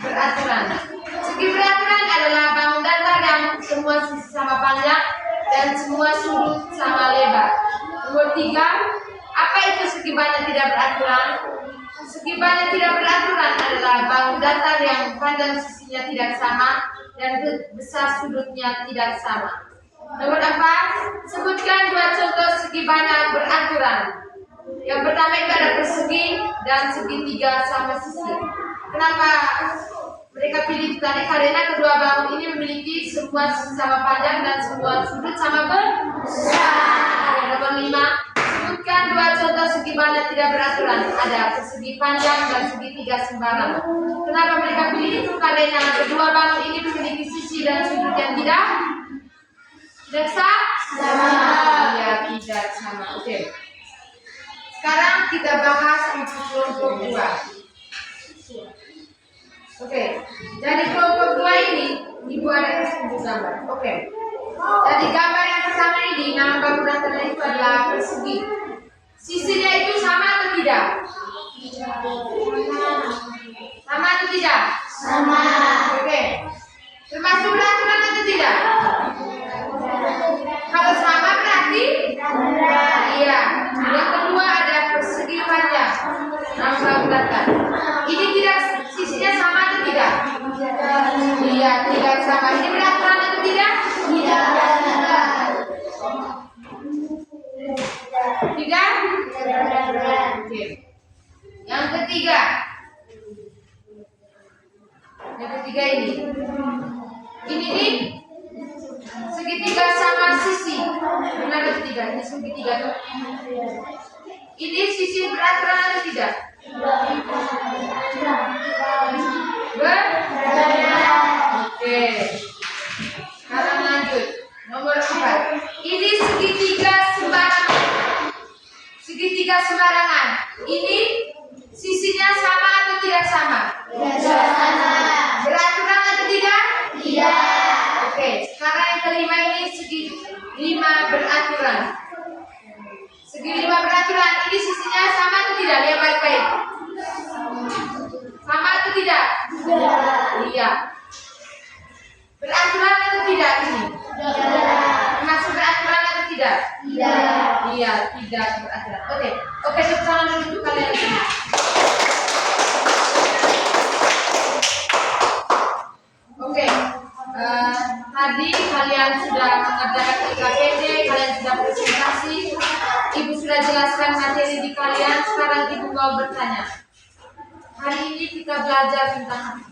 beraturan? Segi beraturan adalah bangun datar yang semua sisi sama panjang dan semua sudut sama lebar. Nomor 3, apa itu segi banyak tidak beraturan? Segi banyak tidak beraturan adalah bangun datar yang panjang sisinya tidak sama dan besar sudutnya tidak sama. Nomor 4, sebutkan 2 contoh segi banyak beraturan. Yang pertama itu ada persegi dan segitiga sama sisi. Kenapa mereka pilih tadi? Karena kedua bangun ini memiliki semua sisi sama panjang dan semua sudut sama besar. Nomor 5, sebutkan 2 contoh segi banyak tidak beraturan. Ada persegi panjang dan segitiga sembarang. Kenapa mereka pilih itu? Karena kedua bangun ini memiliki sisi dan sudut yang tidak sama. Ya, tidak sama. Oke. Sekarang kita bahas untuk kelompok 2. Oke. Jadi kelompok 2 ini Ibu ada kasih gambar. Oke. Jadi gambar yang pertama ini nama bangun datarnya itu adalah persegi. Sisinya itu sama atau tidak? Sama atau tidak? Sama. Oke. Termasuk beraturan atau tidak? Kalau sama berarti? Iya. Yang kedua ada persegi panjang. Nama bangun datar. Ini tidak sisinya sama atau tidak? Iya, tidak sama. Ini beraturan atau tidak? Tidak beraturan. Tidak? Tidak beraturan. Oke. Yang ketiga. Yang ketiga ini. Ini nih segitiga sama sisi. Benar atau tidak? Ini segitiga tuh. Ini sisi beraturan atau tidak? Oke. Sekarang lanjut. Nomor 4. Ini segitiga sembarangan. Segitiga sembarangan. Ini sisinya sama atau tidak sama? Beraturan atau tidak? Oke. Sekarang yang kelima ini segi 5 beraturan. Segi 5 beraturan. Ini sisinya sama atau tidak? Lihat baik-baik. Sama atau tidak? Iya. Beraturan atau tidak ini? Masuk beraturan atau tidak? Iya, tidak beraturan. Oke, tepuk tangan dulu untuk kalian semua. Oke, tadi kalian sudah mengerjakan IKPD, kalian sudah presentasi, Ibu sudah jelaskan materi di kalian. Sekarang Ibu mau bertanya. Hari ini kita belajar tentang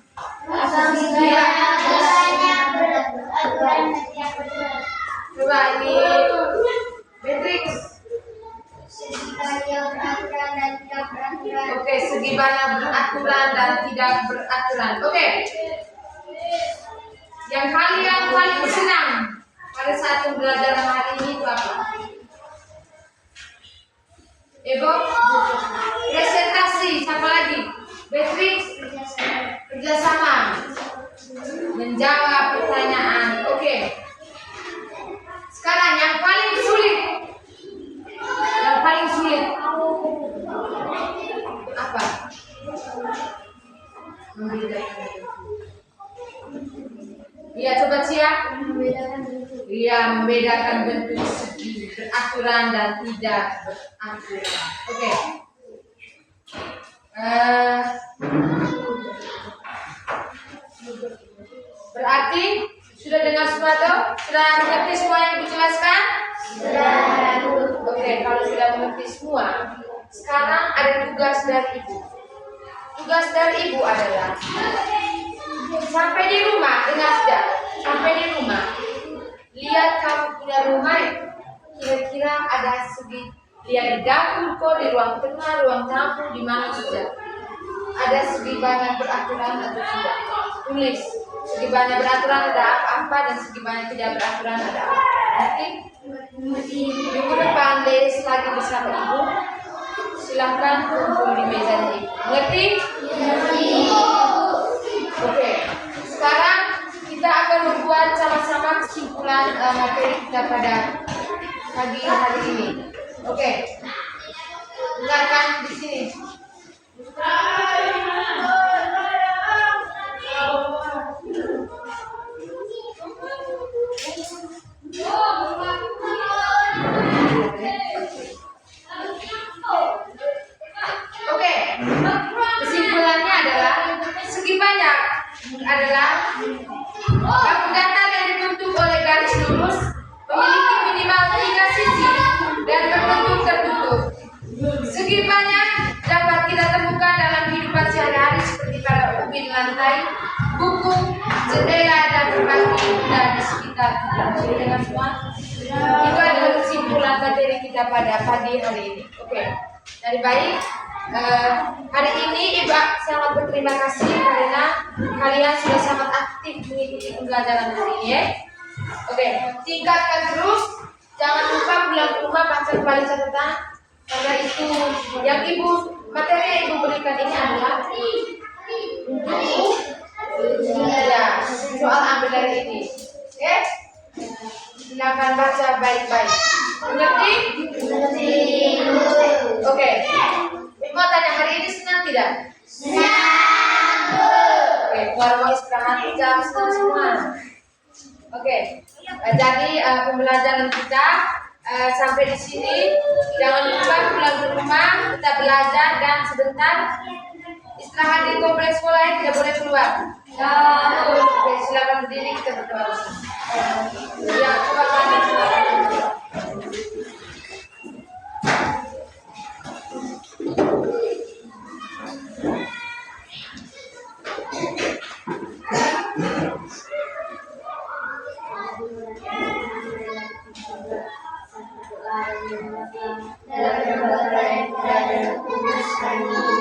coba ini Beatrix. Oke, segi mana beraturan dan tidak beraturan. Oke. Yang kalian paling senang pada saat pembelajaran hari ini itu apa? Ego? Presentasi. Siapa lagi? Beatrix? Kerjasama. Menjawab pertanyaan. Oke. Sekarang yang paling sulit. Yang paling sulit apa? Iya, coba siap. Iya, membedakan bentuk segi beraturan dan tidak beraturan. Oke. Berarti sudah dengar semua tuh? Sudah mengerti semua yang dijelaskan? Oke, kalau sudah mengerti semua, sekarang ada tugas dari Ibu. Tugas dari Ibu adalah sampai di rumah, dengar sudah. Sampai di rumah, lihat kamu punya rumah, kira-kira ada segi, lihat di dapur kok, di ruang tengah, ruang tamu, di mana saja. Ada segi banyak beraturan atau tidak? Tulis. Segi banyak beraturan ada apa-apa dan segi banyak tidak beraturan ada apa. Nanti minggu depan les lagi bersama Ibu. Silahkan kumpul di meja Ibu. Ngerti? Oke. Sekarang kita akan membuat sama-sama kesimpulan materi kita pada pagi hari ini. Oke. Dengarkan di sini. Oke, kesimpulannya adalah segi banyak adalah bangun datar yang dibentuk oleh garis lurus memiliki minimal 3 sisi dan berbentuk tertutup. Segi banyak dapat kita temukan dalam kehidupan sehari-hari seperti pada ubin lantai, buku, jendela dan berbagai benda di sekitar kita. Jadi dengan semua itu adalah kesimpulan materi kita pada pagi hari ini. Oke, dari baik. Hari ini Ibu sangat berterima kasih karena kalian sudah sangat aktif mengikuti pembelajaran hari ini ya. Oke, tingkatkan terus. Jangan lupa pulang ke rumah baca kembali catatan karena itu yang materi yang Ibu berikan ini adalah ya, soal ambil dari ini. Oke? Silakan baca baik-baik. Mengerti? Oke. Mau tanya hari ini senang tidak? Senang. Oke, keluar mau istirahat jam senang semua. Oke, jadi pembelajaran kita sampai di sini. Jangan lupa pulang ke rumah kita belajar dan sebentar istirahat di kompleks sekolah ya, tidak boleh keluar. Oke, silakan berdiri kita berdoa. Ya, coba kalian silakan. kami.